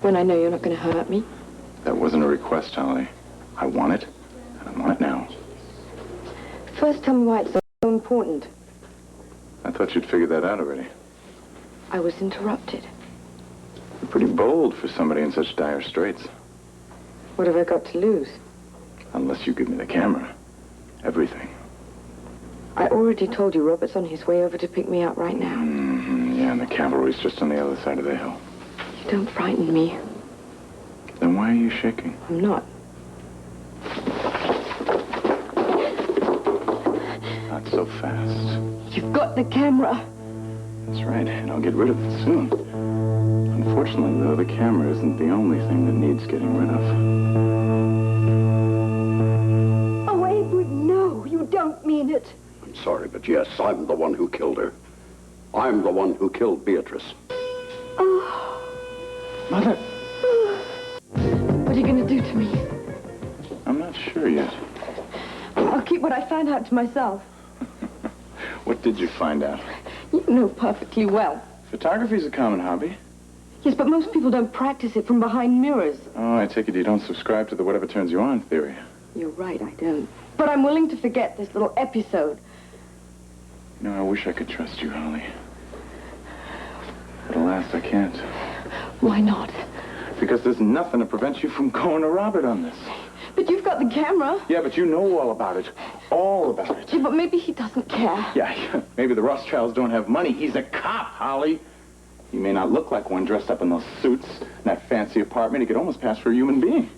When I know you're not going to hurt me? That wasn't a request, Holly. I want it, and I want it now. First, tell me why it's so important. I thought you'd figured that out already. I was interrupted. You're pretty bold for somebody in such dire straits. What have I got to lose? Unless you give me the camera. Everything. I already told you Robert's on his way over to pick me up right now. Mm-hmm. Yeah, and the cavalry's just on the other side of the hill. You don't frighten me. Then why are you shaking? I'm not. Not so fast. You've got the camera. That's right, and I'll get rid of it soon. Unfortunately, though, the camera isn't the only thing that needs getting rid of. Oh, Edward, no, you don't mean it. I'm sorry, but yes, I'm the one who killed her. I'm the one who killed Beatrice. Oh. Mother! What are you going to do to me? I'm not sure yet. I'll keep what I found out to myself. What did you find out? You know perfectly well. Photography's a common hobby. Yes, but most people don't practice it from behind mirrors. Oh, I take it you don't subscribe to the whatever turns you on theory. You're right, I don't. But I'm willing to forget this little episode. You know, I wish I could trust you, Holly. But alas, I can't. Why not? Because there's nothing to prevent you from going to Robert on this. But you've got the camera. Yeah, but you know all about it. All about it. Yeah, but maybe he doesn't care. Yeah, maybe the Rothschilds don't have money. He's a cop, Holly. He may not look like one dressed up in those suits in that fancy apartment. He could almost pass for a human being.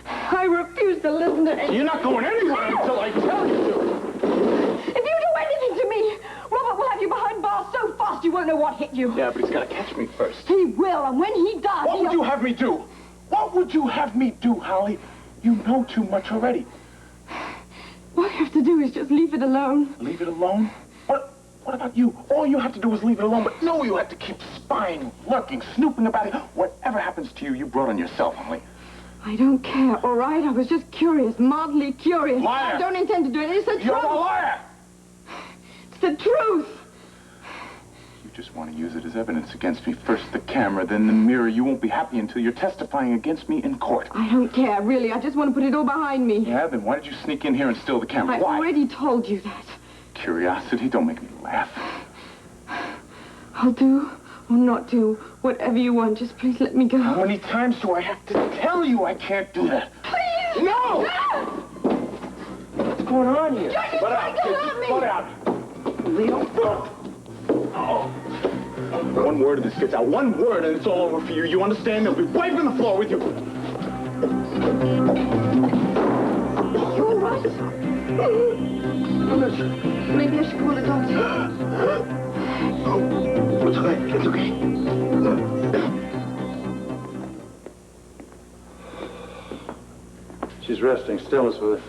I refuse to listen to You're not going anywhere until I tell you to. If you do anything to me, Robert will have you behind bars so fast you won't know what hit you. Yeah, but he's got to catch me first. He will, and when he does, What would you have me do? What would you have me do, Holly? You know too much already. All you have to do is just leave it alone. Leave it alone? What about you? All you have to do is leave it alone, but no, you have to keep spying, lurking, snooping about it. Whatever happens to you, you brought on yourself, Holly. I don't care, all right? I was just curious, mildly curious. Liar! I don't intend to do it. It's the truth. You're a liar! It's the truth. You just want to use it as evidence against me. First the camera, then the mirror. You won't be happy until you're testifying against me in court. I don't care, really. I just want to put it all behind me. Yeah, then why did you sneak in here and steal the camera? I Why? already told you that. Curiosity, don't make me laugh. I'll do or not do whatever you want. Just please let me go. How many times do I have to tell you I can't do that? Please! No! What's going on here? You're trying to hurt me! Put out! Leo, oh. One word of this gets out. One word and it's all over for you. You understand? They'll be wiping the floor with you. You all right? Maybe I should call a doctor. Oh, it's okay. It's okay. She's resting still, Miss Woods.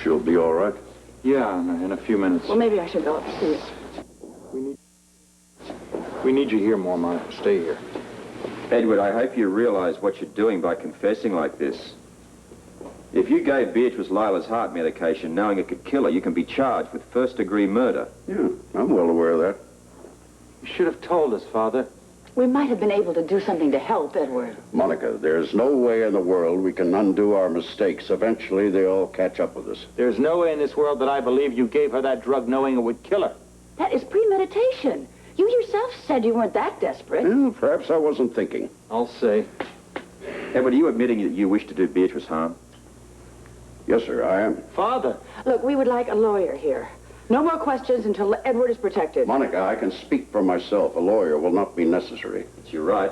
She'll be all right. Yeah, in a few minutes. Well, maybe I should go upstairs. We need you here more, Monica. Stay here. Edward, I hope you realize what you're doing by confessing like this. If you gave Beatrice Lila's heart medication knowing it could kill her, you can be charged with first-degree murder. Yeah, I'm well aware of that. You should have told us, Father. We might have been able to do something to help, Edward. Monica, there's no way in the world we can undo our mistakes. Eventually, they all catch up with us. There's no way in this world that I believe you gave her that drug knowing it would kill her. That is premeditation. You yourself said you weren't that desperate. Well, perhaps I wasn't thinking. I'll say. Edward, are you admitting that you wish to do Beatrice harm? Yes, sir, I am. Father! Look, we would like a lawyer here. No more questions until Edward is protected. Monica, I can speak for myself. A lawyer will not be necessary. It's your right.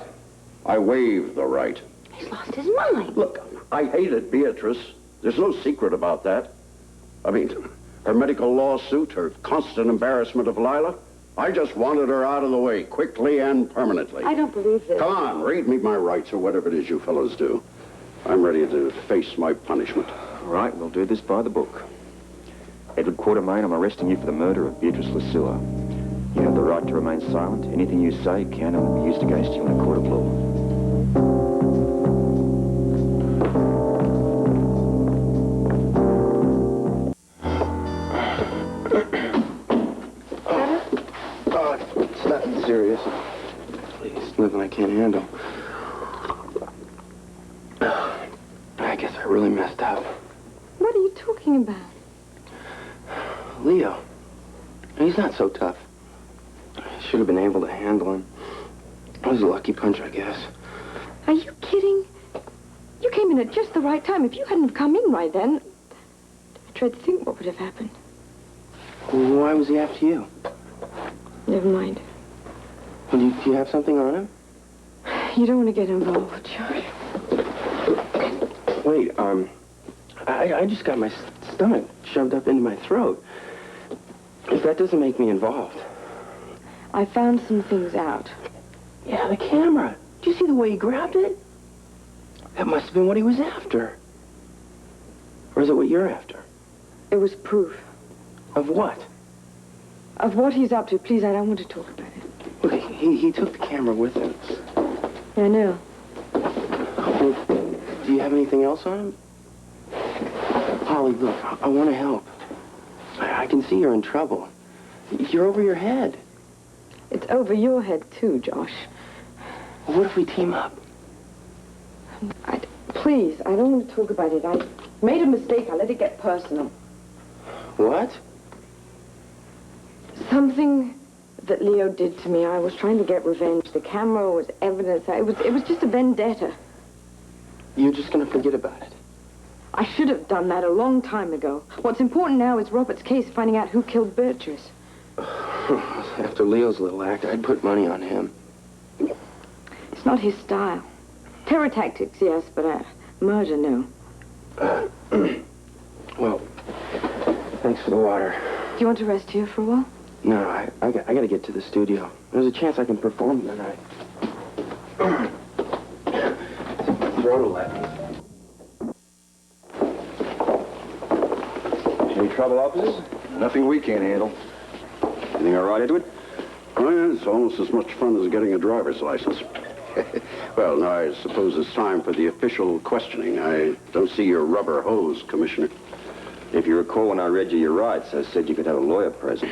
I waive the right. He's lost his mind. Look, I hated Beatrice. There's no secret about that. I mean, her medical lawsuit, her constant embarrassment of Lila. I just wanted her out of the way, quickly and permanently. I don't believe this. Come on, read me my rights or whatever it is you fellows do. I'm ready to face my punishment. All right, we'll do this by the book. Edward Quartermain, I'm arresting you for the murder of Beatrice Lucilla. You have the right to remain silent. Anything you say can and will be used against you in a court of law. It's nothing serious. Please, nothing I can't handle. guess I really messed up. What are you talking about? Leo. He's not so tough. I should have been able to handle him. It was a lucky punch, I guess. Are you kidding? You came in at just the right time. If you hadn't have come in right then, I tried to think what would have happened. Why was he after you? Never mind. Well, do you have something on him? You don't want to get involved, Josh. Wait, I just got my stomach shoved up into my throat. If that doesn't make me involved. I found some things out. Yeah, the camera. Did you see the way he grabbed it? That must have been what he was after. Or is it what you're after? It was proof. Of what? Of what he's up to. Please, I don't want to talk about it. Look, he took the camera with him. I know. Well, do you have anything else on him? Holly, look, I want to help. I can see you're in trouble. You're over your head. It's over your head, too, Josh. Well, what if we team up? Please, I don't want to talk about it. I made a mistake. I let it get personal. What? Something that Leo did to me. I was trying to get revenge. The camera was evidence. It was just a vendetta. You're just going to forget about it. I should have done that a long time ago. What's important now is Robert's case, finding out who killed Beatrice. After Leo's little act, I'd put money on him. It's not his style. Terror tactics, yes, but murder, no. Well, thanks for the water. Do you want to rest here for a while? No, I got to get to the studio. There's a chance I can perform tonight. Throat will let me. Any trouble, officers? Nothing we can't handle. Everything all right, Edward? Oh, yeah, it's almost as much fun as getting a driver's license. Well, now I suppose it's time for the official questioning. I don't see your rubber hose, Commissioner. If you recall, when I read you your rights, I said you could have a lawyer present.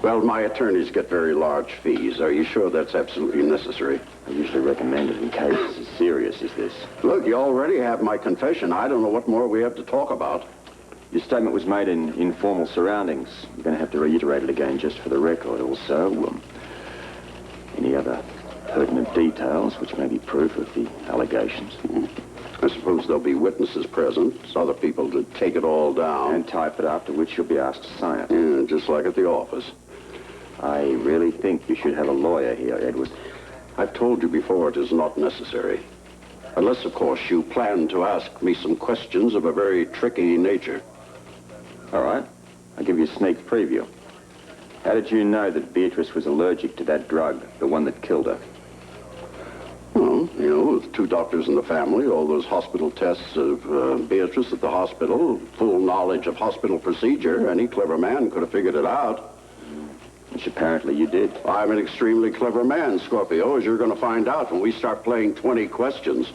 Well, my attorneys get very large fees. Are you sure that's absolutely necessary? I usually recommend it in cases as serious as this. Look, you already have my confession. I don't know what more we have to talk about. Your statement was made in informal surroundings. You're going to have to reiterate it again just for the record. Also, any other pertinent details which may be proof of the allegations. I suppose there'll be witnesses present, other people to take it all down. And type it, after which you'll be asked to sign it. Yeah, just like at the office. I really think you should have a lawyer here, Edward. I've told you before it is not necessary. Unless, of course, you plan to ask me some questions of a very tricky nature. All right. I'll give you a sneak preview. How did you know that Beatrice was allergic to that drug, the one that killed her? Well, you know, with 2 doctors in the family, all those hospital tests of Beatrice at the hospital, full knowledge of hospital procedure, any clever man could have figured it out. Which apparently you did. I'm an extremely clever man, Scorpio, as you're going to find out when we start playing 20 questions.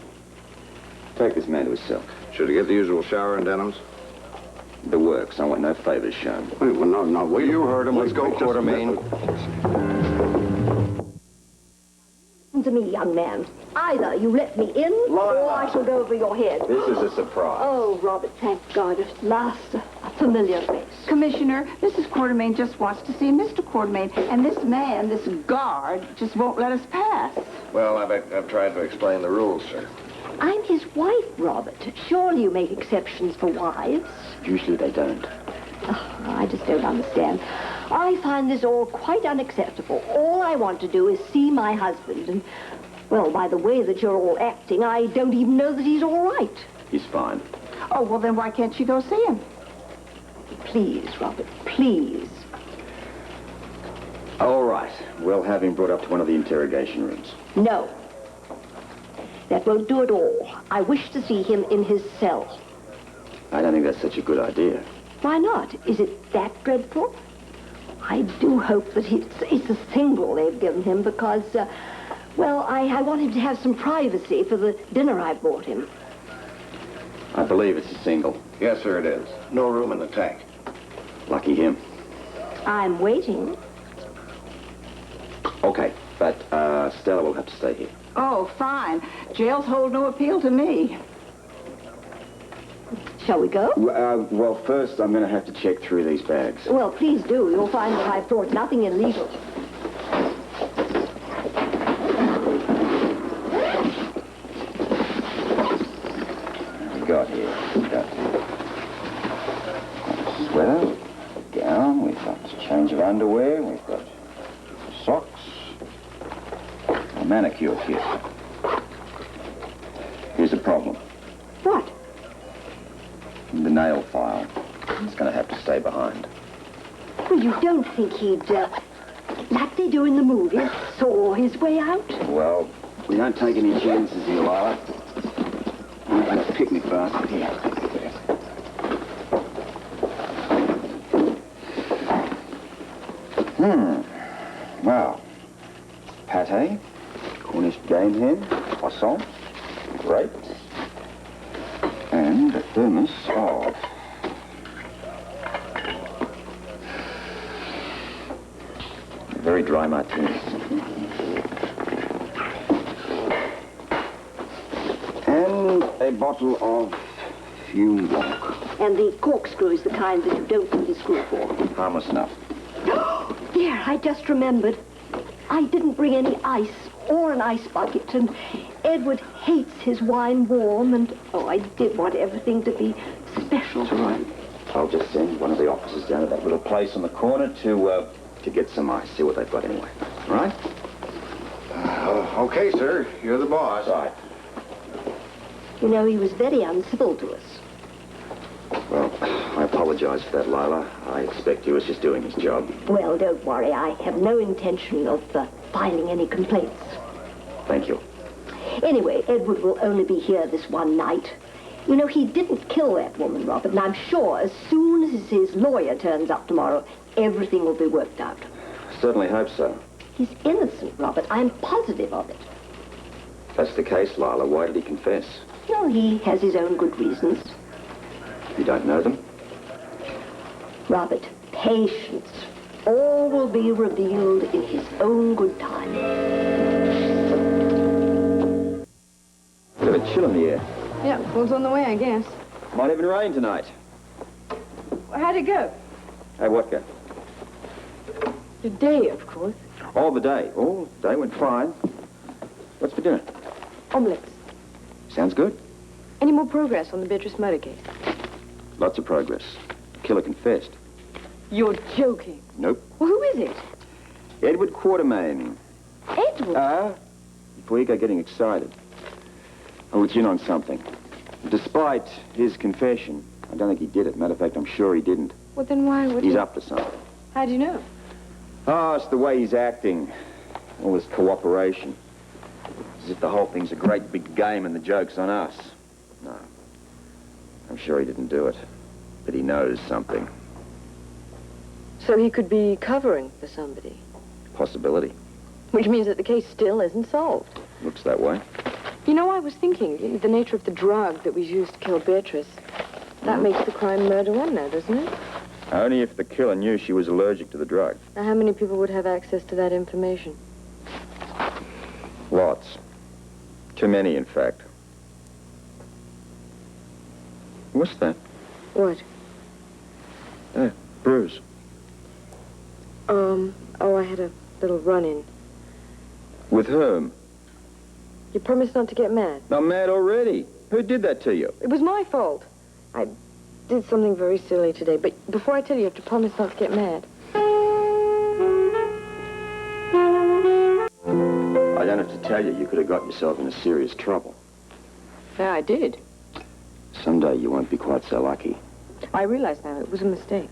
Take this man to his cell. Should he get the usual shower and denims? The works. I want no favors shown. Wait, well, no, wait. You heard him. Let's go, Quartermain. Listen to me, young man. Either you let me in, or I shall go over your head. This is a surprise. Oh, Robert, thank God. At last, a familiar face. Commissioner, Mrs. Quartermain just wants to see Mr. Quartermain, and this man, this guard, just won't let us pass. Well, I've tried to explain the rules, sir. I'm his wife, Robert. Surely you make exceptions for wives. Usually they don't. Oh, I just don't understand. I find this all quite unacceptable. All I want to do is see my husband. And, well, by the way that you're all acting, I don't even know that he's all right. He's fine. Oh, well, then why can't you go see him? Please, Robert, please. All right. We'll have him brought up to one of the interrogation rooms. No. That won't do at all. I wish to see him in his cell. I don't think that's such a good idea. Why not? Is it that dreadful? I do hope that it's a single they've given him because, well, I want him to have some privacy for the dinner I bought him. I believe it's a single. Yes, sir, it is. No room in the tank. Lucky him. I'm waiting. Okay, but Stella will have to stay here. Oh, fine. Jails hold no appeal to me. Shall we go? Well, first I'm going to have to check through these bags. Well, please do. You'll find that I've brought nothing illegal. We got here. Sweater, gown, we've got a change of underwear, we've got socks, a manicure kit. Here's the problem. What? The nail file. It's going to have to stay behind. Well, you don't think he'd, like they do in the movies, saw his way out? Well, we don't take any chances here, Lila. We've got a picnic basket here. Well, pate, Cornish game hen, croissant, grapes, and a thermos of very dry martinis. And a bottle of fume blanc. And the corkscrew is the kind that you don't need a screw for. Harmless enough. There, I just remembered. I didn't bring any ice or an ice bucket, and Edward hates his wine warm, and, oh, I did want everything to be special. That's all right. I'll just send one of the officers down to that little place on the corner to get some ice, see what they've got anyway. All right? Okay, sir. You're the boss. All right. You know, he was very uncivil to us. Well, I apologize for that, Lila. I expect he was just doing his job. Well, don't worry. I have no intention of filing any complaints. Thank you. Anyway, Edward will only be here this one night. You know, he didn't kill that woman, Robert, and I'm sure as soon as his lawyer turns up tomorrow, everything will be worked out. Certainly hope so. He's innocent, Robert. I'm positive of it. If that's the case, Lila, why did he confess? Well, he has his own good reasons. You don't know them? Robert, patience. All will be revealed in his own good time. Bit of a chill in the air. Yeah, fall's on the way, I guess. Might even rain tonight. How'd it go? Hey, what go? Today, of course. All the day. All the day went fine. What's for dinner? Omelets. Sounds good. Any more progress on the Beatrice murder case? Lots of progress. Killer confessed. You're joking. Nope. Well, who is it? Edward Quartermain. Edward? Before you go getting excited, I'll let you in on something. Despite his confession, I don't think he did it. Matter of fact, I'm sure he didn't. Well, then why would He's he? up to something. How do you know? Oh, it's the way he's acting. All this cooperation. As if the whole thing's a great big game and the joke's on us. No. I'm sure he didn't do it. But he knows something. So he could be covering for somebody. Possibility. Which means that the case still isn't solved. Looks that way. You know, I was thinking, the nature of the drug that was used to kill Beatrice. That makes the crime murder one now, doesn't it? Only if the killer knew she was allergic to the drug. Now, how many people would have access to that information? Lots. Too many, in fact. What's that? What? Bruise. Oh, I had a little run-in. With whom? You promised not to get mad. I'm mad already. Who did that to you? It was my fault. I did something very silly today, but before I tell you have to promise not to get mad. I don't have to tell you, you could have got yourself into serious trouble. Yeah, I did. Someday you won't be quite so lucky. I realize now it was a mistake.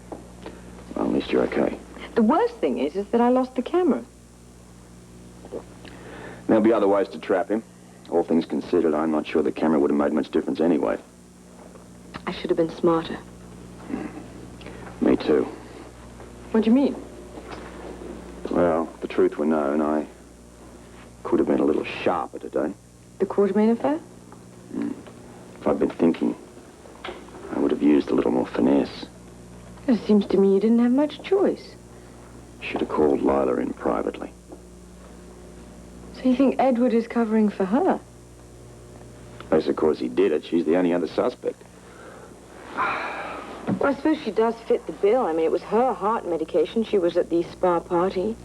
Well, at least you're okay. The worst thing is that I lost the camera. There'll be other ways to trap him. All things considered, I'm not sure the camera would have made much difference anyway. I should have been smarter. Me too. What do you mean? Well, if the truth were known, I could have been a little sharper today. The Quartermain affair? If I'd been thinking, I would have used a little more finesse. It seems to me you didn't have much choice. Should have called Lila in privately. So you think Edward is covering for her? Yes, of course he did it. She's the only other suspect. Well, I suppose she does fit the bill. I mean, it was her heart medication. She was at the spa party.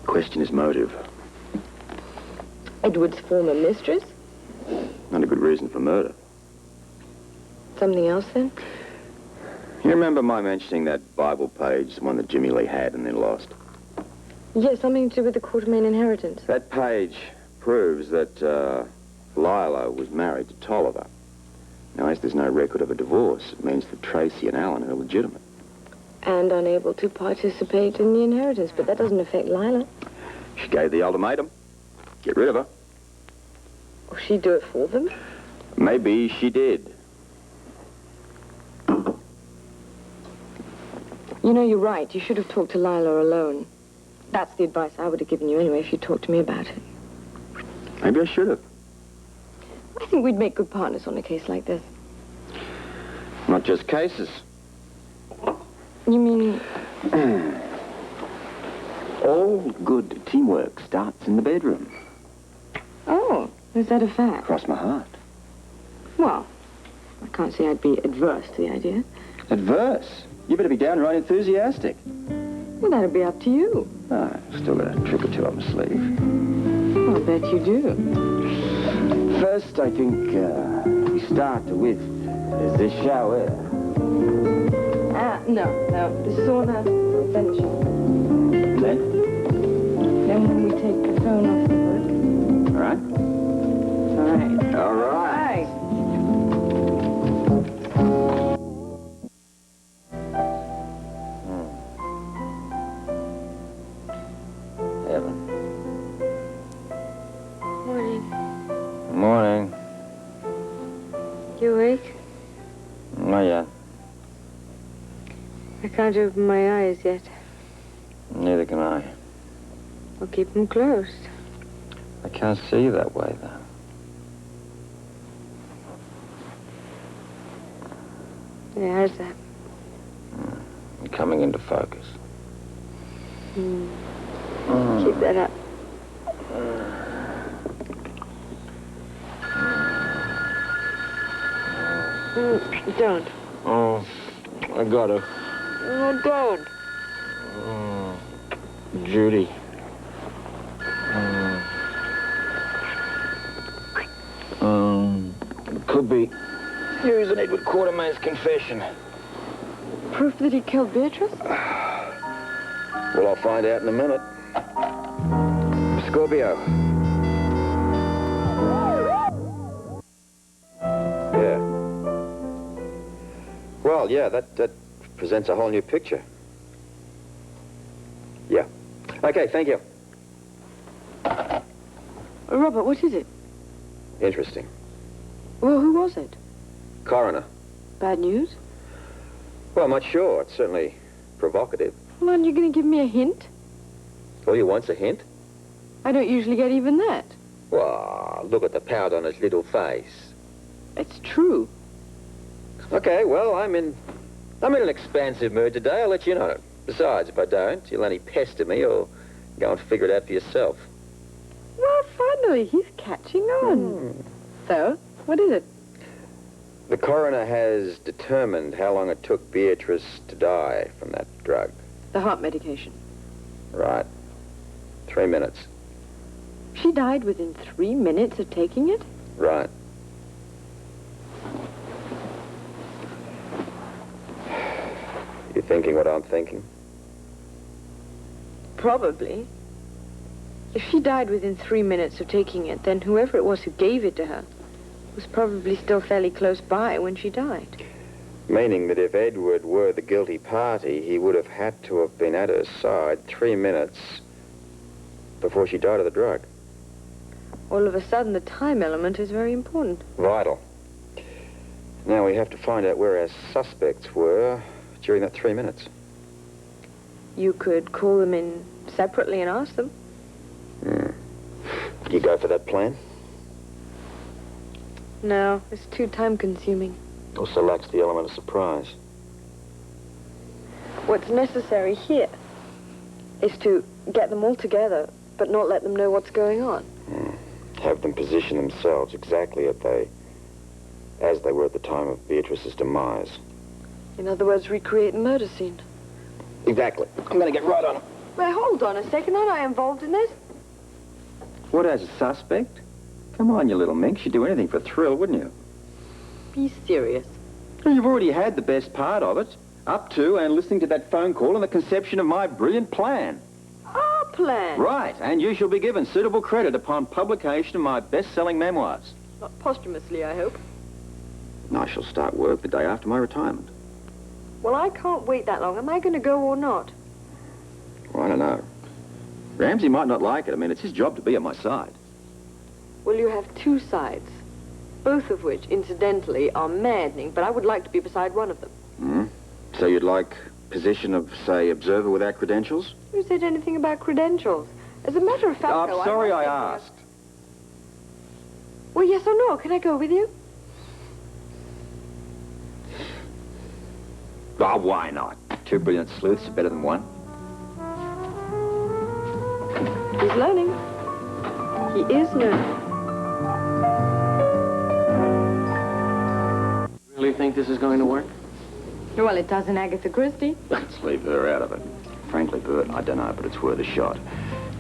Question is motive. Edward's former mistress? Not a good reason for murder. Something else, then? You remember my mentioning that Bible page, the one that Jimmy Lee had and then lost? Yes, something to do with the Quartermain inheritance. That page proves that Lila was married to Tolliver. Now, as there's no record of a divorce, it means that Tracy and Alan are legitimate. And unable to participate in the inheritance, but that doesn't affect Lila. She gave the ultimatum. Get rid of her. Will she do it for them? Maybe she did. You know, you're right. You should have talked to Lila alone. That's the advice I would have given you anyway if you talked to me about it. Maybe I should have. I think we'd make good partners on a case like this. Not just cases. You mean... All good teamwork starts in the bedroom. Oh, is that a fact? Cross my heart. Well, I can't say I'd be adverse to the idea. Adverse? You better be downright enthusiastic. Well, that'll be up to you. Ah, still got a trick or two up my sleeve. Well, I bet you do. First, I think we start with the shower. No, the sauna finish. Then? Then when we take the phone off the hook. All right. All right. All right. Evan. Morning. Morning. You awake? Not yet. I can't open my eyes yet. Neither can I. I'll keep them closed. I can't see you that way, though. Yeah, how's that? I'm coming into focus. Keep that up. Don't. Oh, I gotta. Oh, don't. Judy. Could be using Edward Quartermain's confession. Proof that he killed Beatrice? Well, I'll find out in a minute. Scorpio. Yeah. Well, yeah, that presents a whole new picture. Yeah. Okay, thank you. Robert, what is it? Interesting. Well, who was it? Coroner. Bad news? Well, I'm not sure. It's certainly provocative. Well, aren't you going to give me a hint? All you want's a hint? I don't usually get even that. Well, look at the pout on his little face. It's true. Okay, well, I'm in an expansive mood today. I'll let you know. Besides, if I don't, you'll only pester me or go and figure it out for yourself. Well, finally, he's catching on. So, what is it? The coroner has determined how long it took Beatrice to die from that drug. The heart medication. Right. 3 minutes. She died within 3 minutes of taking it? Right. You thinking what I'm thinking? Probably. If she died within 3 minutes of taking it, then whoever it was who gave it to her was probably still fairly close by when she died. Meaning that if Edward were the guilty party, he would have had to have been at her side 3 minutes before she died of the drug. All of a sudden, the time element is very important. Vital. Now we have to find out where our suspects were during that 3 minutes. You could call them in separately and ask them. You go for that plan? No, it's too time-consuming. Also lacks the element of surprise. What's necessary here is to get them all together, but not let them know what's going on. Have them position themselves exactly as they were at the time of Beatrice's demise. In other words, recreate the murder scene. Exactly. I'm gonna get right on him. Well, hold on a second. Aren't I involved in this? What, as a suspect? Come on, you little minx. You'd do anything for a thrill, wouldn't you? Be serious. Well, you've already had the best part of it. Up to and listening to that phone call and the conception of my brilliant plan. Our plan? Right, and you shall be given suitable credit upon publication of my best-selling memoirs. Not posthumously, I hope. And I shall start work the day after my retirement. Well, I can't wait that long. Am I going to go or not? Well, I don't know. Ramsey might not like it. I mean, it's his job to be at my side. Well, you have two sides, both of which, incidentally, are maddening, but I would like to be beside one of them. Hmm? So you'd like position of, say, observer without credentials? Who said anything about credentials? As a matter of fact, I'm though, sorry I might think asked. Well, yes or no? Can I go with you? Oh, why not? Two brilliant sleuths are better than one. He's learning. He is learning. Really think this is going to work? Well, it does in Agatha Christie. Let's leave her out of it. Frankly, Bert, I don't know, but it's worth a shot.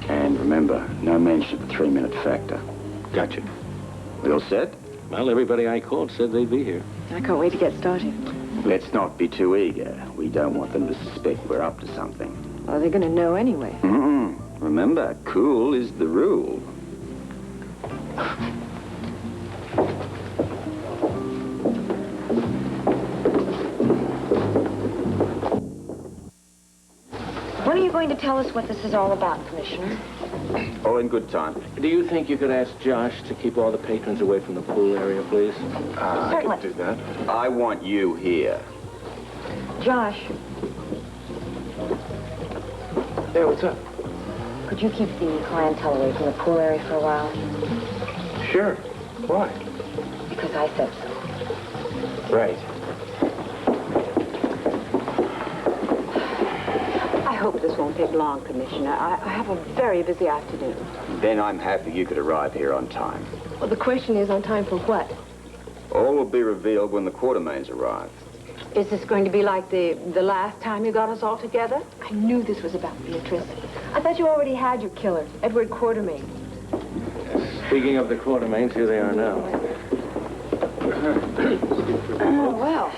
And remember, no mention of the 3-minute factor. Gotcha. We all set? Well, everybody I called said they'd be here. I can't wait to get started. Let's not be too eager. We don't want them to suspect we're up to something. Oh, they're going to know anyway. Remember, cool is the rule. When are you going to tell us what this is all about, Commissioner? All in good time. Do you think you could ask Josh to keep all the patrons away from the pool area, please? I can do that. I want you here. Josh, Yeah, what's up? could you keep the clientele away from the pool area for a while? Sure. Why? Because I said so. Right. I hope this won't take long, Commissioner. I have a very busy afternoon. Then I'm happy you could arrive here on time. Well, the question is, on time for what? All will be revealed when the Quartermains arrive. Is this going to be like the last time you got us all together? I knew this was about Beatrice. I thought you already had your killer, Edward Quartermain. Speaking of the Quartermains, here they are now. Oh, well.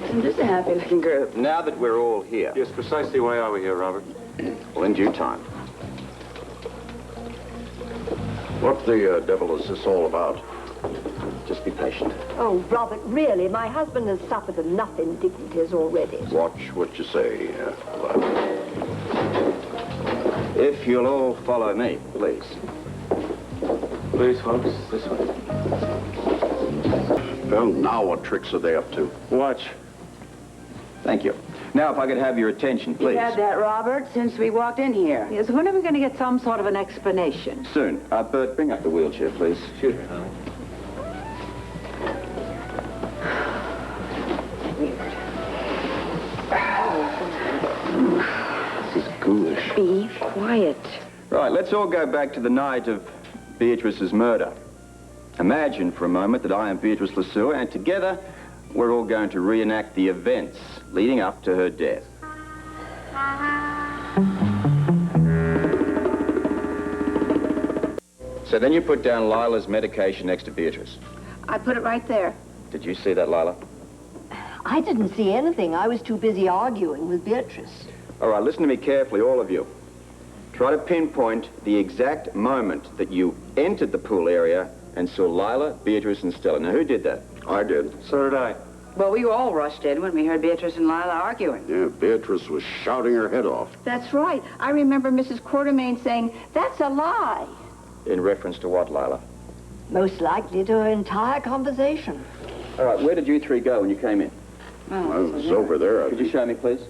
Isn't this a happy-looking group? Now that we're all here, Yes, precisely why are we here, Robert? well, in due time. What the devil is this all about? Just be patient. Oh, Robert, really, my husband has suffered enough indignities already. Watch what you say, Lila. If you'll all follow me, please. Please, folks, this way. Well, now what tricks are they up to? Watch. Thank you. Now, if I could have your attention, please. You had that, Robert, since we walked in here. Yes, when are we going to get some sort of an explanation? Soon. Bert, bring up the wheelchair, please. Shoot her, Holly. This is ghoulish. Be quiet. Right, let's all go back to the night of Beatrice's murder. Imagine for a moment that I am Beatrice LeSueur, and together we're all going to reenact the events leading up to her death. So then you put down Lila's medication next to Beatrice. I put it right there. Did you see that, Lila? I didn't see anything. I was too busy arguing with Beatrice. All right, listen to me carefully, all of you. Try to pinpoint the exact moment that you entered the pool area and saw Lila, Beatrice, and Stella. Now, who did that? I did. So did I. Well, we all rushed in when we heard Beatrice and Lila arguing. Yeah, Beatrice was shouting her head off. That's right. I remember Mrs. Quartermain saying, "That's a lie." In reference to what, Lila? Most likely to her entire conversation. All right, where did you three go when you came in? I was over there. Could you show me, please?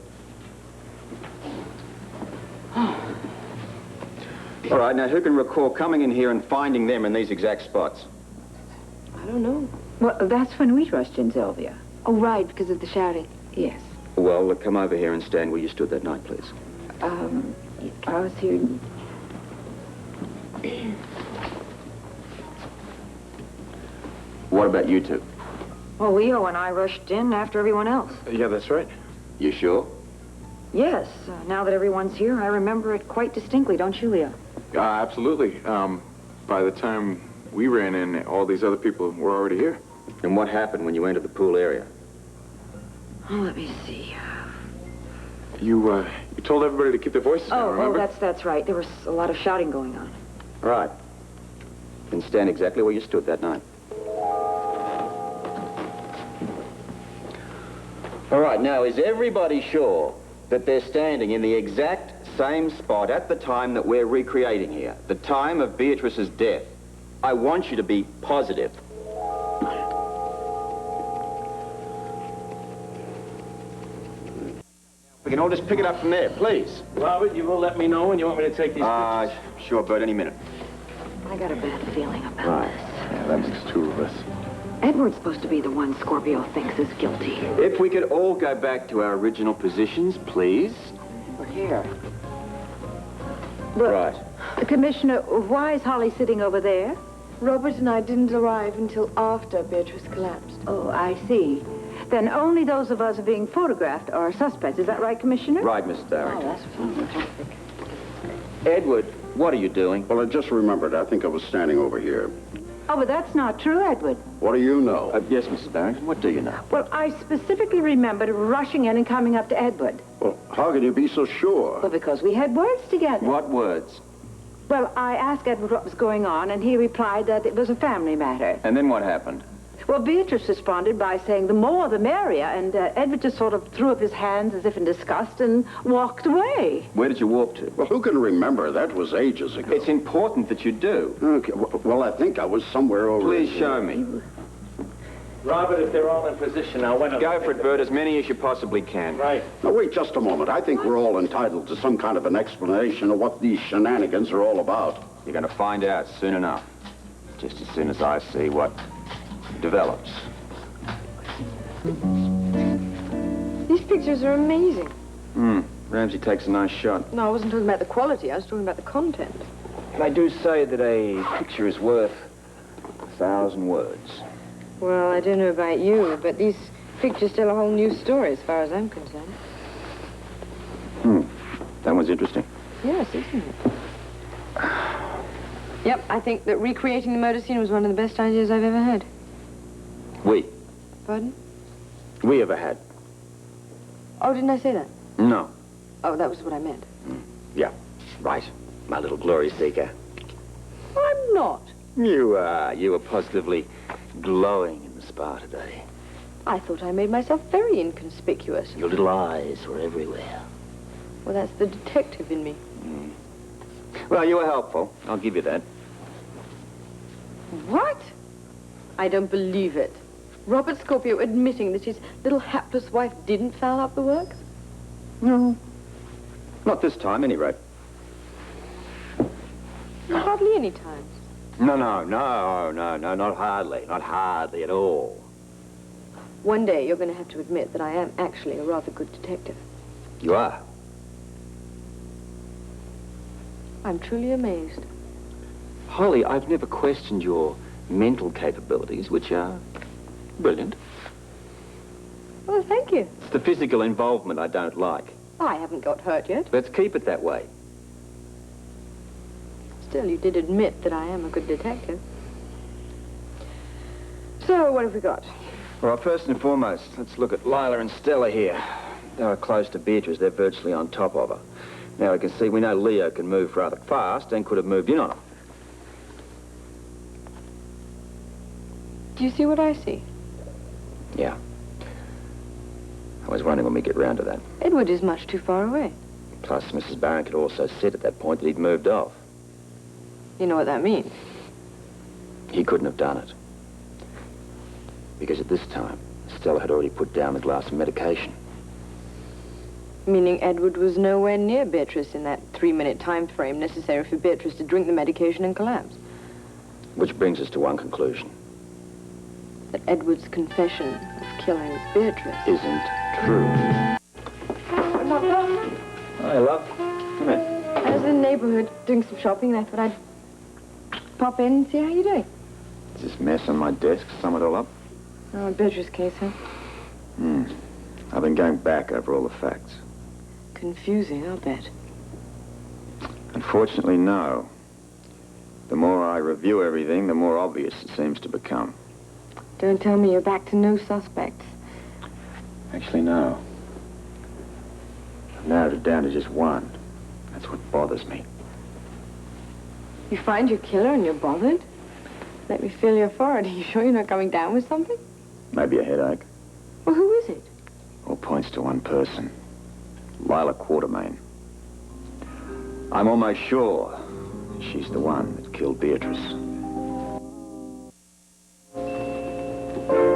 All right, now who can recall coming in here and finding them in these exact spots? I don't know. Well, that's when we rushed in, Sylvia. Oh, right, because of the shouting. Yes. Well, come over here and stand where you stood that night, please. I was here. What about you two? Well, Leo and I rushed in after everyone else. Yeah, that's right. You sure? Yes, now that everyone's here, I remember it quite distinctly, don't you, Leo? Absolutely. By the time we ran in, all these other people were already here. And what happened when you entered the pool area? Oh, let me see. You told everybody to keep their voices down, remember? That's right. There was a lot of shouting going on. Right. And stand exactly where you stood that night. All right, now, is everybody sure that they're standing in the exact same spot at the time that we're recreating here? The time of Beatrice's death. I want you to be positive. We can all just pick it up from there, please. Robert, you will let me know when you want me to take these pictures? Sure, Bert, any minute. I got a bad feeling about Right. this. Yeah, that makes two of us. Edward's supposed to be the one Scorpio thinks is guilty. If we could all go back to our original positions, please. We're here. Right. Commissioner, why is Holly sitting over there? Robert and I didn't arrive until after Beatrice collapsed. Oh, I see. Then only those of us being photographed are suspects. Is that right, Commissioner? Right, Mrs. Darrington. Oh, that's fantastic. Edward, what are you doing? Well, I just remembered. I think I was standing over here. Oh, but that's not true, Edward. What do you know? Yes, Mrs. Barrington, what do you know? Well, I specifically remembered rushing in and coming up to Edward. Well, how can you be so sure? Well, because we had words together. What words? Well, I asked Edward what was going on, and he replied that it was a family matter. And then what happened? Well, Beatrice responded by saying the more the merrier, and Edward just sort of threw up his hands as if in disgust and walked away. Where did you walk to? Well, who can remember? That was ages ago. It's important that you do. Okay, well, I think I was somewhere over... Please show me. Robert, if they're all in position now, when... Go for it, Bert, as many as you possibly can. Right. Now, wait just a moment. I think we're all entitled to some kind of an explanation of what these shenanigans are all about. You're going to find out soon enough. Just as soon as I see what develops. These pictures are amazing. Ramsey takes a nice shot. No, I wasn't talking about the quality. I was talking about the content. They do say that a picture is worth 1,000 words. Well, I don't know about you, but these pictures tell a whole new story as far as I'm concerned. That one's interesting. Yes, isn't it? Yep, I think that recreating the murder scene was one of the best ideas I've ever had. We Pardon? ever had. Oh, didn't I say that? No. Oh, that was what I meant. Yeah, right. My little glory seeker. I'm not. You were positively glowing in the spa today. I thought I made myself very inconspicuous. Your little eyes were everywhere. Well, that's the detective in me. Well, you were helpful. I'll give you that. What? I don't believe it. Robert Scorpio admitting that his little hapless wife didn't foul up the works? No. Not this time, anyway. Hardly any times. No, not hardly. Not hardly at all. One day you're going to have to admit that I am actually a rather good detective. You are. I'm truly amazed. Holly, I've never questioned your mental capabilities, which are brilliant. Well, thank you. It's the physical involvement I don't like. I haven't got hurt yet. Let's keep it that way. Still, you did admit that I am a good detective. So, what have we got? Well, first and foremost, let's look at Lila and Stella here. They were close to Beatrice. They're virtually on top of her. Now, we can see we know Leo can move rather fast and could have moved in on her. Do you see what I see? Yeah. I was wondering when we get round to that. Edward is much too far away. Plus, Mrs. Barron could also said at that point that he'd moved off. You know what that means? He couldn't have done it. Because at this time, Stella had already put down the glass of medication. Meaning Edward was nowhere near Beatrice in that 3-minute time frame necessary for Beatrice to drink the medication and collapse. Which brings us to one conclusion. That Edward's confession of killing Beatrice Isn't true. Hi, love. Come in. I was in the neighborhood doing some shopping, and I thought I'd pop in and see how you're doing. Is this mess on my desk sum it all up? Oh, a Beatrice case, huh? I've been going back over all the facts. Confusing, I'll bet. Unfortunately, no. The more I review everything, the more obvious it seems to become. Don't tell me you're back to no suspects. Actually, no. I've narrowed it down to just one. That's what bothers me. You find your killer and you're bothered? Let me feel your forehead. Are you sure you're not coming down with something? Maybe a headache. Well, who is it? All points to one person. Lila Quartermain. I'm almost sure she's the one that killed Beatrice.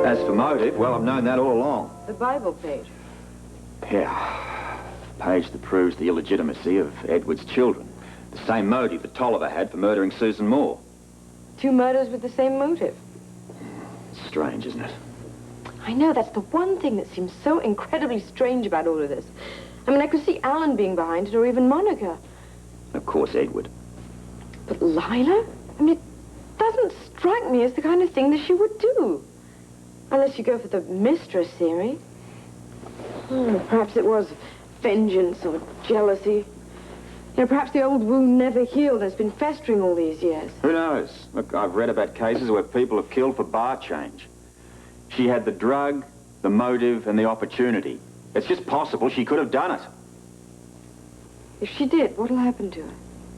As for motive, well, I've known that all along. The Bible page. Yeah. Page that proves the illegitimacy of Edward's children. The same motive that Tolliver had for murdering Susan Moore. 2 murders with the same motive. Strange, isn't it? I know, that's the one thing that seems so incredibly strange about all of this. I mean, I could see Alan being behind it, or even Monica. Of course, Edward. But Lila? I mean, it doesn't strike me as the kind of thing that she would do. Unless you go for the mistress theory. Perhaps it was vengeance or jealousy. You know, perhaps the old wound never healed and it's been festering all these years. Who knows? Look, I've read about cases where people have killed for bar change. She had the drug, the motive, and the opportunity. It's just possible she could have done it. If she did, what'll happen to her?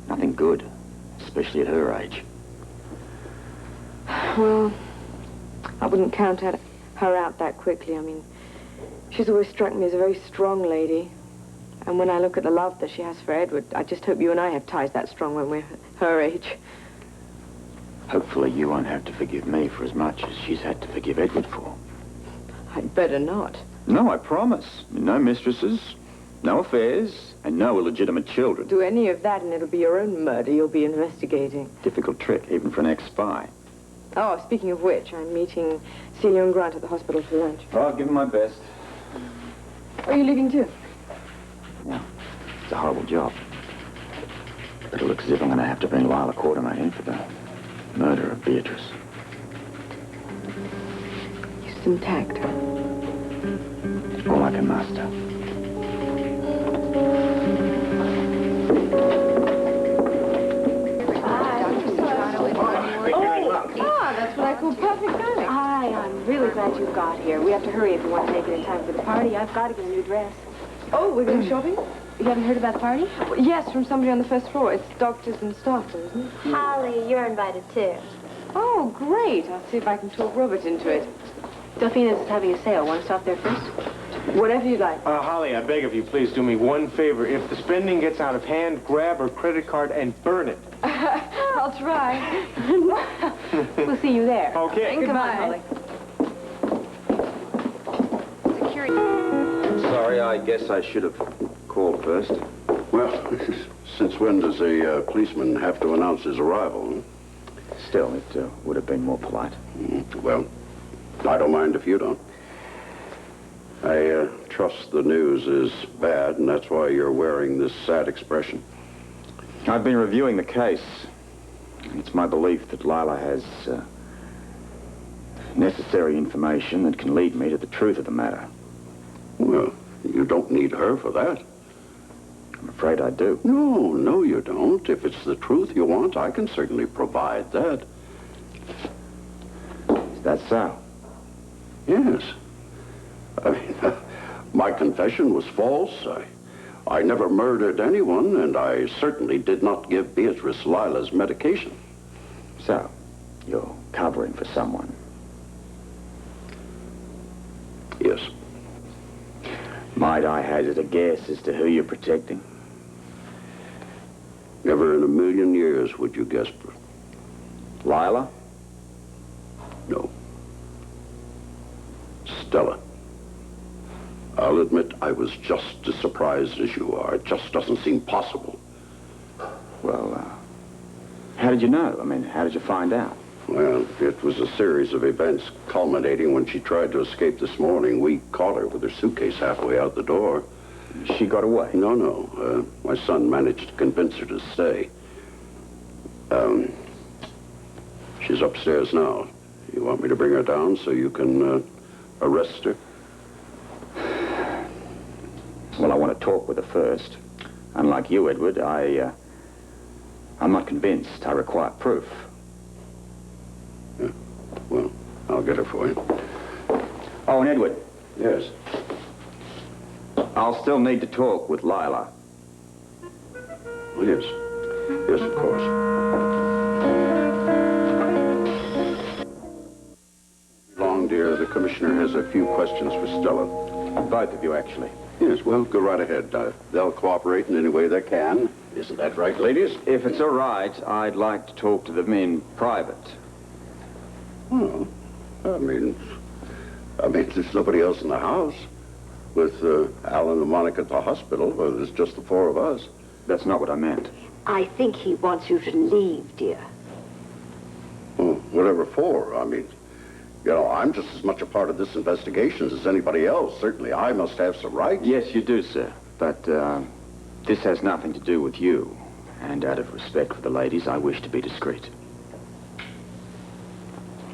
Nothing good, especially at her age. Well, I wouldn't count her out that quickly. I mean, she's always struck me as a very strong lady. And when I look at the love that she has for Edward, I just hope you and I have ties that strong when we're her age. Hopefully you won't have to forgive me for as much as she's had to forgive Edward for. I'd better not. No, I promise. No mistresses, no affairs, and no illegitimate children. Do any of that and it'll be your own murder you'll be investigating. Difficult trick, even for an ex-spy. Oh, speaking of which, I'm meeting Celia and Grant at the hospital for lunch. Oh, I'll give them my best. Are you leaving too? Yeah, it's a horrible job. But it looks as if I'm going to have to bring Lila Quartermain in for the murder of Beatrice. Use some tact, huh? All I can muster. That's what I call perfect timing. Hi, I'm really glad you got here. We have to hurry if we want to make it in time for the party. I've got to get a new dress. Oh, we're going shopping? You haven't heard about the party? Well, yes, from somebody on the first floor. It's doctors and staff, though, isn't it? Holly, you're invited too. Oh, great. I'll see if I can talk Robert into it. Delphina's is having a sale. Want to stop there first? Whatever you like. Holly, I beg of you, please do me one favor. If the spending gets out of hand, grab her credit card and burn it. I'll try. We'll see you there. Okay. Goodbye. Holly. Security. Sorry, I guess I should have called first. Well, since when does a policeman have to announce his arrival? Still, it would have been more polite. Well, I don't mind if you don't. I trust the news is bad, and that's why you're wearing this sad expression. I've been reviewing the case. It's my belief that Lila has necessary information that can lead me to the truth of the matter. Well, you don't need her for that. I'm afraid I do. No, you don't. If it's the truth you want, I can certainly provide that. Is that so? Yes. I mean, my confession was false. I never murdered anyone, and I certainly did not give Beatrice Lila's medication. So, you're covering for someone? Yes. Might I hazard a guess as to who you're protecting? Never in a million years would you guess. Lila? No. Stella. I'll admit I was just as surprised as you are. It just doesn't seem possible. Well, how did you know? I mean, how did you find out? Well, it was a series of events culminating when she tried to escape this morning. We caught her with her suitcase halfway out the door. She got away? No. My son managed to convince her to stay. She's upstairs now. You want me to bring her down so you can Arrest her? Well, I want to talk with her first. Unlike you, Edward, I'm not convinced. I require proof. Yeah. Well, I'll get her for you. Oh, and Edward. Yes. I'll still need to talk with Lila. Yes. Yes, of course. Long, dear, the commissioner has a few questions for Stella. Both of you, actually. Yes, well, go right ahead. They'll cooperate in any way they can. Isn't that right, ladies? If it's all right, I'd like to talk to them in private. Well, I mean, there's nobody else in the house. With Alan and Monica at the hospital, well, there's just the four of us. That's not what I meant. I think he wants you to leave, dear. Well, whatever for. I mean, you know, I'm just as much a part of this investigation as anybody else. Certainly, I must have some rights. Yes, you do, sir. But this has nothing to do with you. And out of respect for the ladies, I wish to be discreet.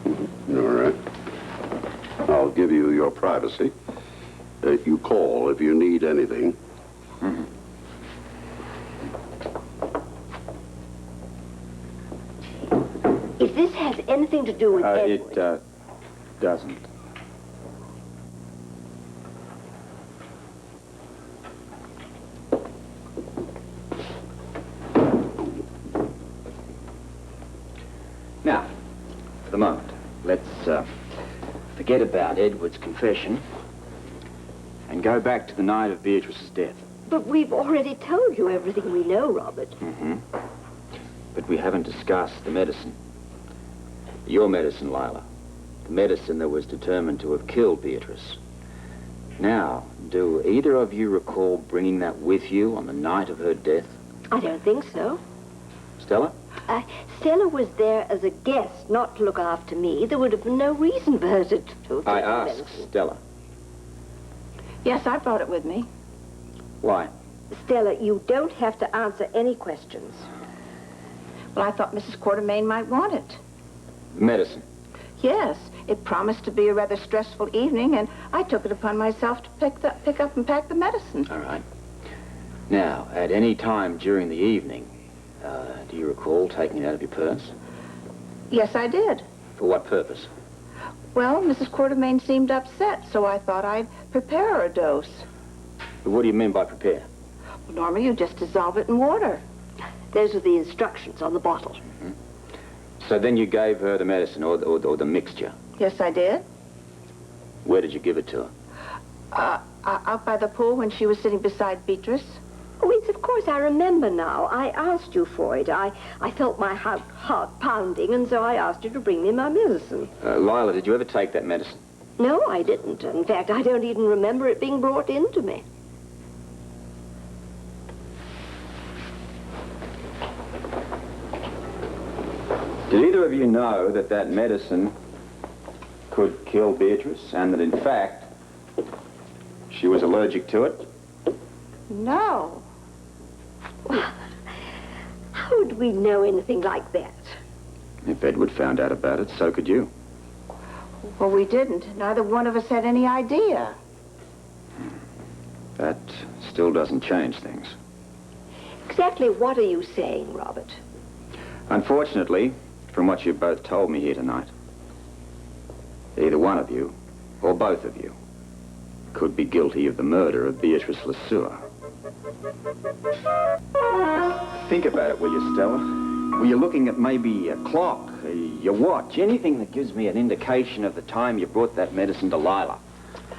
All right. I'll give you your privacy. You call if you need anything. Mm-hmm. If this has anything to do with Edward... It doesn't. Now, for the moment, let's forget about Edward's confession and go back to the night of Beatrice's death. But we've already told you everything we know, Robert. Mm-hmm. But we haven't discussed the medicine. Your medicine, Lila. The medicine that was determined to have killed Beatrice. Now, do either of you recall bringing that with you on the night of her death? I don't think so. Stella? Stella was there as a guest, not to look after me. There would have been no reason for her to take I the asked medicine. Stella. Yes, I brought it with me. Why? Stella, you don't have to answer any questions. Well, I thought Mrs. Quartermain might want it. Medicine. Yes, it promised to be a rather stressful evening, and I took it upon myself to pick up and pack the medicine. All right. Now, at any time during the evening, do you recall taking it out of your purse? Yes, I did. For what purpose? Well, Mrs. Quartermain seemed upset, so I thought I'd prepare her a dose. But what do you mean by prepare? Well, Norma, you just dissolve it in water. Those are the instructions on the bottle. Mm-hmm. So then you gave her the medicine or the mixture? Yes, I did. Where did you give it to her? Out by the pool when she was sitting beside Beatrice. Oh, it's of course, I remember now. I asked you for it. I felt my heart pounding, and so I asked you to bring me my medicine. Lila, did you ever take that medicine? No, I didn't. In fact, I don't even remember it being brought in to me. Did either of you know that that medicine could kill Beatrice, and that, in fact, she was allergic to it? No. How would we know anything like that? If Edward found out about it, so could you. Well, we didn't. Neither one of us had any idea. That still doesn't change things. Exactly what are you saying, Robert? Unfortunately, from what you've both told me here tonight, either one of you, or both of you, could be guilty of the murder of Beatrice LeSueur. Think about it, will you, Stella? Were you looking at maybe a clock, your watch, anything that gives me an indication of the time you brought that medicine to Lila?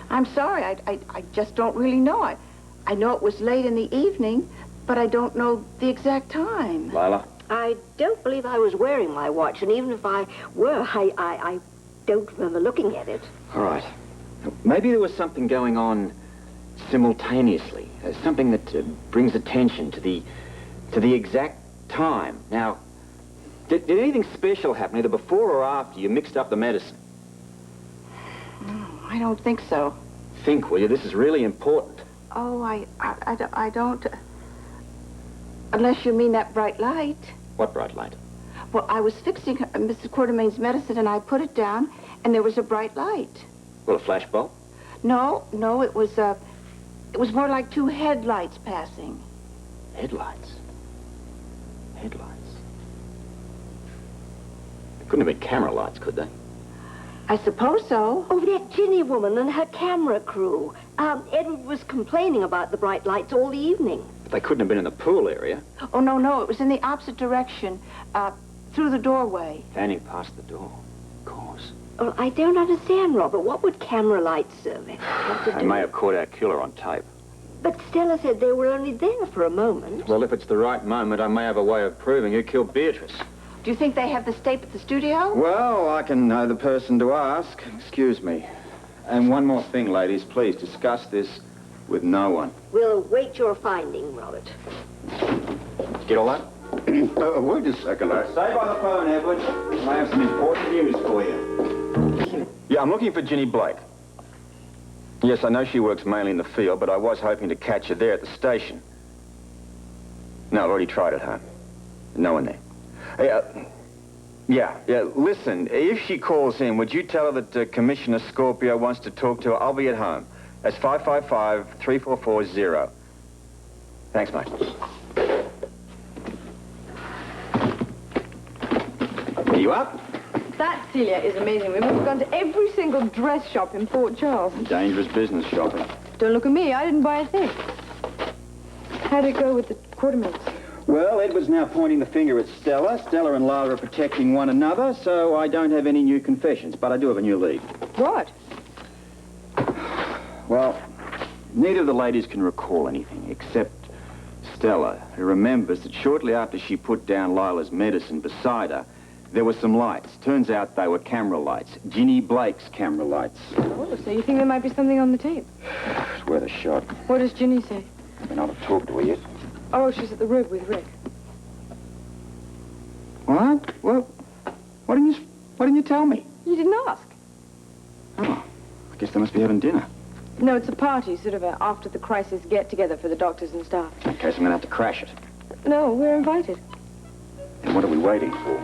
I'm sorry. I just don't really know. I know it was late in the evening, but I don't know the exact time. Lila? I don't believe I was wearing my watch, and even if I were, I don't remember looking at it. All right. Maybe there was something going on simultaneously, something that brings attention to the exact time. Now, did anything special happen, either before or after you mixed up the medicine? I don't think so. Think, will you? This is really important. Oh, I don't... Unless you mean that bright light. What bright light? Well, I was fixing Mrs. Quartermain's medicine, and I put it down, and there was a bright light. Well, a flashbulb? No, it was more like two headlights passing. Headlights? Headlights? They couldn't have been camera lights, could they? I suppose so. Oh, that Ginny woman and her camera crew. Edward was complaining about the bright lights all the evening. But they couldn't have been in the pool area. Oh, no, it was in the opposite direction, through the doorway. Fanning past the door. Of course. Well, I don't understand, Robert. What would camera lights serve? I may have caught our killer on tape. But Stella said they were only there for a moment. Well, if it's the right moment, I may have a way of proving who killed Beatrice. Do you think they have the tape at the studio? Well, I can know the person to ask. Excuse me. And one more thing, ladies. Please discuss this with no one. We'll await your finding, Robert. Get all that? Wait a second. Stay by the phone, Edward. I have some important news for you. Yeah, I'm looking for Ginny Blake. Yes, I know she works mainly in the field, but I was hoping to catch her there at the station. No, I've already tried at home. No one there. Yeah, listen, if she calls in, would you tell her that Commissioner Scorpio wants to talk to her? I'll be at home. That's 555-3440. Thanks, mate. Are you up? That, Celia, is amazing. We've gone to every single dress shop in Port Charles. Dangerous business shopping. Don't look at me. I didn't buy a thing. How'd it go with the quartermates? Well, Edward's now pointing the finger at Stella. Stella and Lila are protecting one another, so I don't have any new confessions, but I do have a new lead. What? Well, neither of the ladies can recall anything, except Stella, who remembers that shortly after she put down Lila's medicine beside her, there were some lights. Turns out they were camera lights. Ginny Blake's camera lights. Oh, so you think there might be something on the tape? It's worth a shot. What does Ginny say? I've been able to talk to her yet. Oh, she's at the Rib with Rick. What? Well, why didn't you tell me? You didn't ask. Oh, I guess they must be having dinner. No, it's a party, sort of a after the crisis get-together for the doctors and staff. In case I'm going to have to crash it. No, we're invited. And what are we waiting for?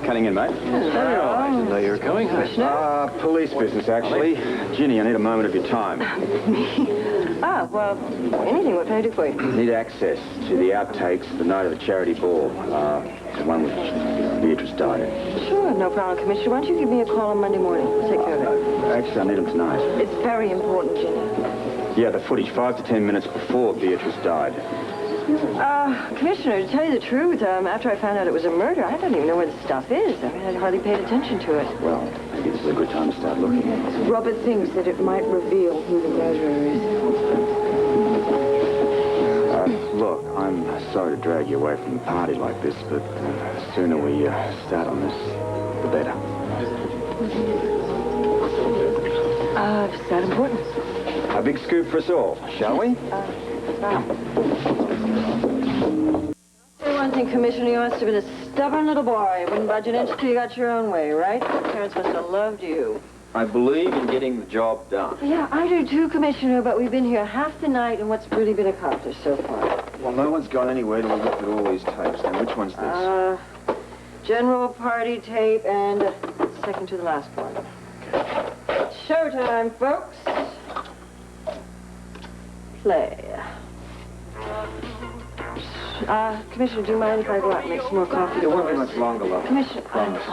Cutting in, mate. I didn't know you were coming. Police business, actually. Ginny, I need a moment of your time. Well, anything. What can I do for you? Need access to the outtakes the night of the charity ball. The one which Beatrice died in. Sure, no problem, Commissioner. Why don't you give me a call on Monday morning? We'll take care of it. Actually, I need them tonight. It's very important, Ginny. Yeah, the footage 5 to 10 minutes before Beatrice died. Commissioner, to tell you the truth, after I found out it was a murder, I don't even know where the stuff is. I mean, I hardly paid attention to it. Well, maybe this is a good time to start looking. Robert thinks that it might reveal who the murderer is. Look, I'm sorry to drag you away from the party like this, but the sooner we start on this, the better. Is that important? A big scoop for us all, shall we? Say one thing, Commissioner, you must have been a stubborn little boy. Wouldn't budge an inch till you got your own way, right? Your parents must have loved you. I believe in getting the job done. Yeah, I do too, Commissioner, but we've been here half the night, and what's really been accomplished so far? Well, no one's gone anywhere till we've looked at all these tapes. Now, which one's this? General party tape and second to the last one. Okay. Showtime, folks. Play. Commissioner, do you mind if I go out and make some more coffee? It won't be much longer, love. Commissioner, Promise.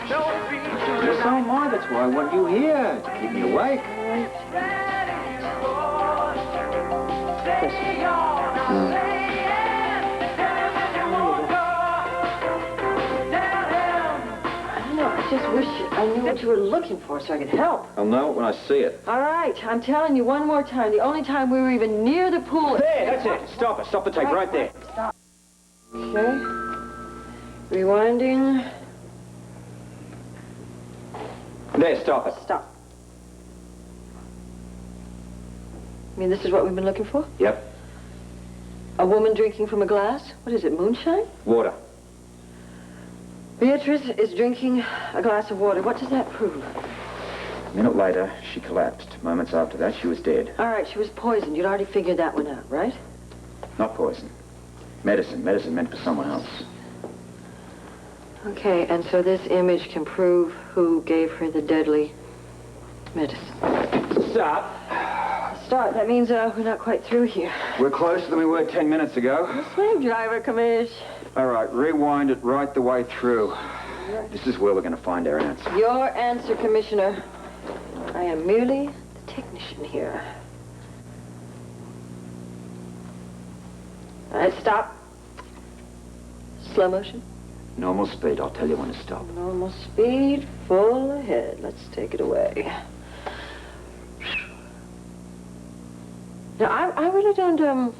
Yes, so am I. That's why I want you here, to keep me awake. I just wish I knew what you were looking for so I could help. I'll know it when I see it. All right, I'm telling you one more time. The only time we were even near the pool... There, that's it. Stop it. Stop the tape right there. Stop. Okay. Rewinding. There, stop it. Stop. I mean, this is what we've been looking for? Yep. A woman drinking from a glass? What is it, moonshine? Water. Beatrice is drinking a glass of water. What does that prove? A minute later, she collapsed. Moments after that, she was dead. All right, she was poisoned. You'd already figured that one out, right? Not poison. Medicine. Medicine meant for someone else. Okay, and so this image can prove who gave her the deadly medicine. Stop. Start. That means we're not quite through here. We're closer than we were 10 minutes ago. Slave driver, Commish. All right, rewind it right the way through. This is where we're going to find our answer. Your answer, Commissioner. I am merely the technician here. All right, stop. Slow motion. Normal speed. I'll tell you when to stop. Normal speed, full ahead. Let's take it away. Now, I really don't,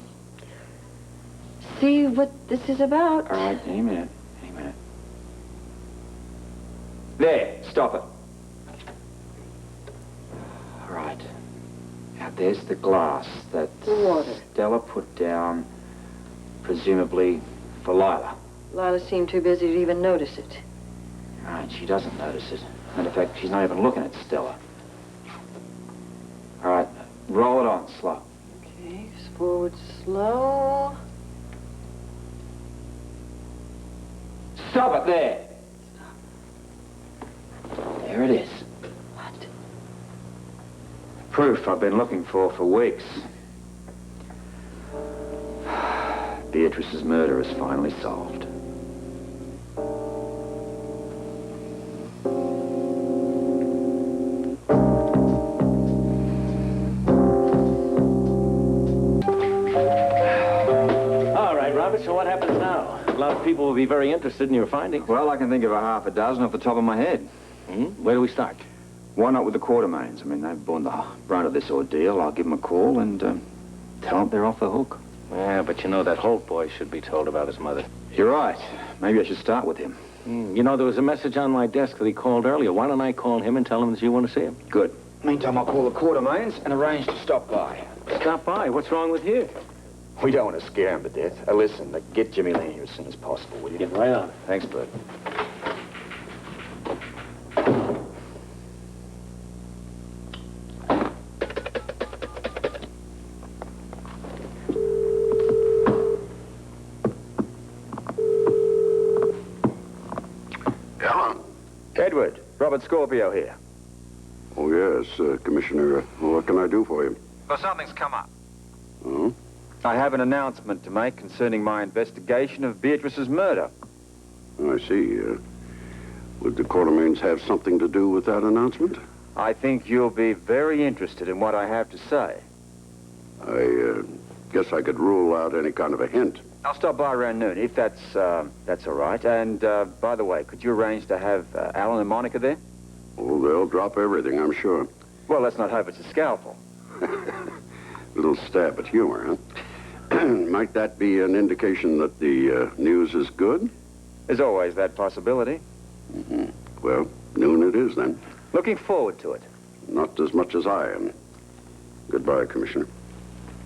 see what this is about. All right, any minute. Any minute. There. Stop it. All right. Now, there's the glass that The water. Stella put down, presumably for Lila. Lila seemed too busy to even notice it. All right, she doesn't notice it. Matter of fact, she's not even looking at Stella. All right, roll it on, slow. Okay, forward slow. Stop it there. There it is. What? Proof I've been looking for weeks. Beatrice's murder is finally solved. All right, Robert, so what happens now? A lot of people will be very interested in your findings. Well, I can think of a half a dozen off the top of my head. Where do we start? Why not with the Quartermains? I mean, they've borne the brunt of this ordeal. I'll give them a call and tell them they're off the hook. Yeah, but you know that Holt boy should be told about his mother. You're right. Maybe I should start with him. You know, there was a message on my desk that he called earlier. Why don't I call him and tell him that you want to see him? Good. Meantime, I'll call the Quartermains and arrange to stop by. Stop by. What's wrong with here? We don't want to scare him to death. Listen, get Jimmy Lane here as soon as possible, will you? Get right on it. Thanks, Bud. Edward, Robert Scorpio here. Oh, yes, Commissioner. What can I do for you? Well, something's come up. Oh? I have an announcement to make concerning my investigation of Beatrice's murder. I see. Would the Quartermains have something to do with that announcement? I think you'll be very interested in what I have to say. I guess I could rule out any kind of a hint. I'll stop by around noon, if that's all right. And, by the way, could you arrange to have Alan and Monica there? Oh, they'll drop everything, I'm sure. Well, let's not hope it's a scalpel. Little stab at humor, huh? Might that be an indication that the news is good? There's always that possibility. Mm-hmm. Well, noon it is, then. Looking forward to it. Not as much as I am. Goodbye, Commissioner.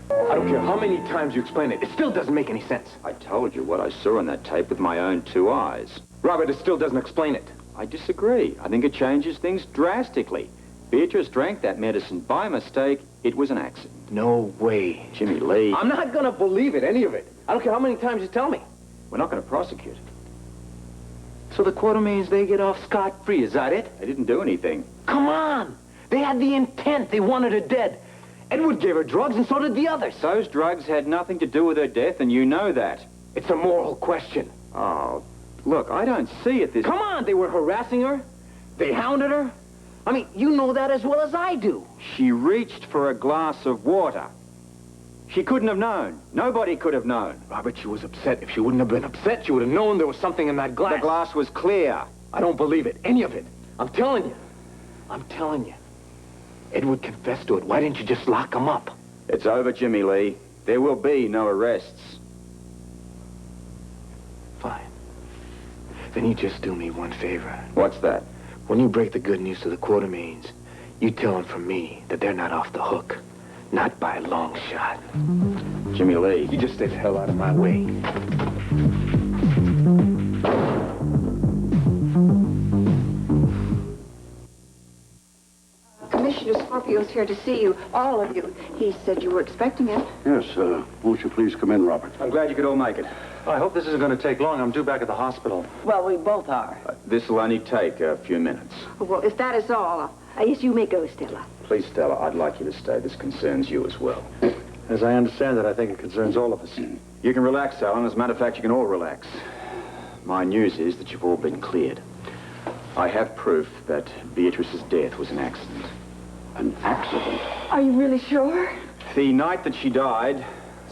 I don't care how many times you explain it. It still doesn't make any sense. I told you what I saw on that tape with my own 2 eyes. Robert, it still doesn't explain it. I disagree. I think it changes things drastically. Beatrice drank that medicine by mistake. It was an accident. No way. Jimmy Lee. I'm not gonna believe it, any of it. I don't care how many times you tell me. We're not going to prosecute. So the Quartermains, they get off scot-free, is that it? They didn't do anything. Come on! They had the intent. They wanted her dead. Edward gave her drugs, and so did the others. Those drugs had nothing to do with her death, and you know that. It's a moral question. Oh, look, I don't see it this... Come on! They were harassing her. They hounded her. I mean, you know that as well as I do. She reached for a glass of water. She couldn't have known. Nobody could have known. Robert, she was upset. If she wouldn't have been upset, she would have known there was something in that glass. The glass was clear. I don't believe it. Any of it. I'm telling you. I'm telling you. Edward confessed to it. Why didn't you just lock him up? It's over, Jimmy Lee. There will be no arrests. Fine. Then you just do me one favor. What's that? When you break the good news to the Quartermains, you tell them from me that they're not off the hook. Not by a long shot. Jimmy Lee. You just stay the hell out of my way. Scorpio's here to see you, all of you. He said you were expecting him. Yes, won't you please come in, Robert? I'm glad you could all make it. I hope this isn't going to take long. I'm due back at the hospital. Well, we both are. This will only take a few minutes. Well, if that is all, Yes, you may go, Stella. Please, Stella, I'd like you to stay. This concerns you as well. As I understand it, I think it concerns all of us. You can relax, Alan. As a matter of fact, you can all relax. My news is that you've all been cleared. I have proof that Beatrice's death was an accident. An accident? are you really sure? The night that she died,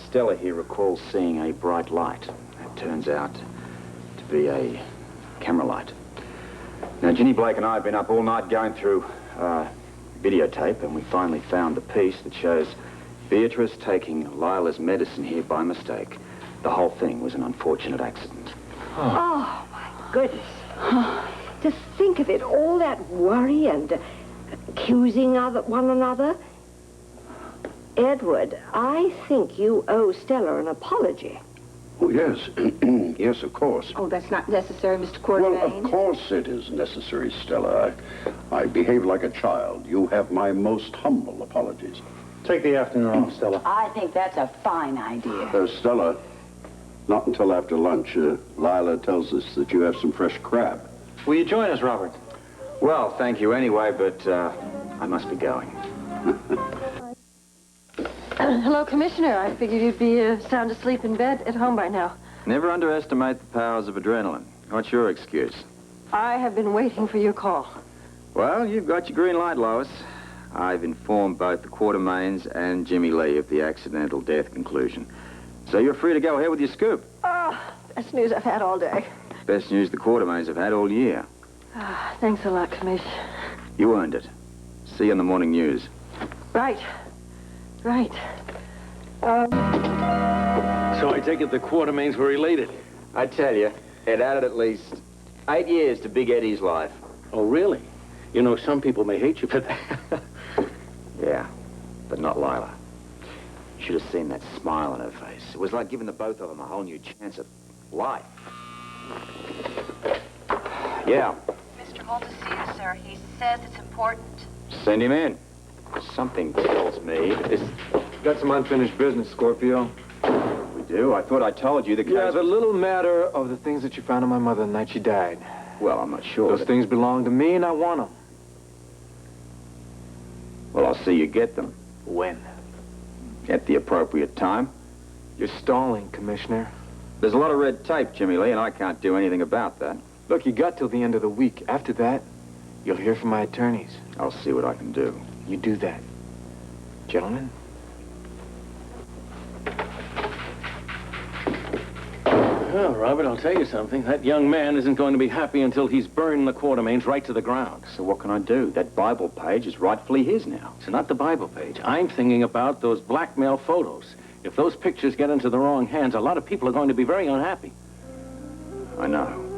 Stella here recalls seeing a bright light. It turns out to be a camera light. Now, Ginny Blake and I have been up all night going through videotape, and we finally found the piece that shows Beatrice taking Lila's medicine here by mistake. The whole thing was an unfortunate accident. Oh, my goodness. To think of it, all that worry and accusing one another. Edward, I think you owe Stella an apology. Oh, yes. Yes, of course. Oh, that's not necessary, Mr. Well, Quartermain. of course it is necessary, Stella. I behaved like a child. You have my most humble apologies. Take the afternoon off, Stella. I think that's a fine idea. Stella, not until after lunch. Lila tells us that you have some fresh crab. Will you join us, Robert? Well, thank you anyway, but I must be going. Hello, Commissioner. I figured you'd be sound asleep in bed at home by now. Never underestimate the powers of adrenaline. What's your excuse? I have been waiting for your call. Well, you've got your green light, Lois. I've informed both the Quartermains and Jimmy Lee of the accidental death conclusion. So you're free to go ahead with your scoop. Oh, that's news I've had all day. Best news the Quartermains have had all year. Thanks a lot, Commish. You earned it. See you in the morning news. Right. Right. So I take it the Quartermains were related. I tell you, it added at least 8 years to Big Eddie's life. Oh, really? You know, some people may hate you for that. Yeah, but not Lila. You should have seen that smile on her face. It was like giving the both of them a whole new chance at life. Yeah. Mr. Holt to see you, sir. He says it's important. Send him in. Something tells me that this... Got some unfinished business, Scorpio. We do? I thought I told you the case... Yeah, the little matter of the things that you found on my mother the night she died. Well, I'm not sure. Those things belong to me, and I want them. Well, I'll see you get them. When? At the appropriate time. You're stalling, Commissioner. There's a lot of red tape, Jimmy Lee, and I can't do anything about that. Look, you got till the end of the week. After that, you'll hear from my attorneys. I'll see what I can do. You do that. Gentlemen? Well, Robert, I'll tell you something. That young man isn't going to be happy until he's burned the Quartermains right to the ground. So what can I do? That Bible page is rightfully his now. It's not the Bible page. I'm thinking about those blackmail photos. If those pictures get into the wrong hands, a lot of people are going to be very unhappy. I know.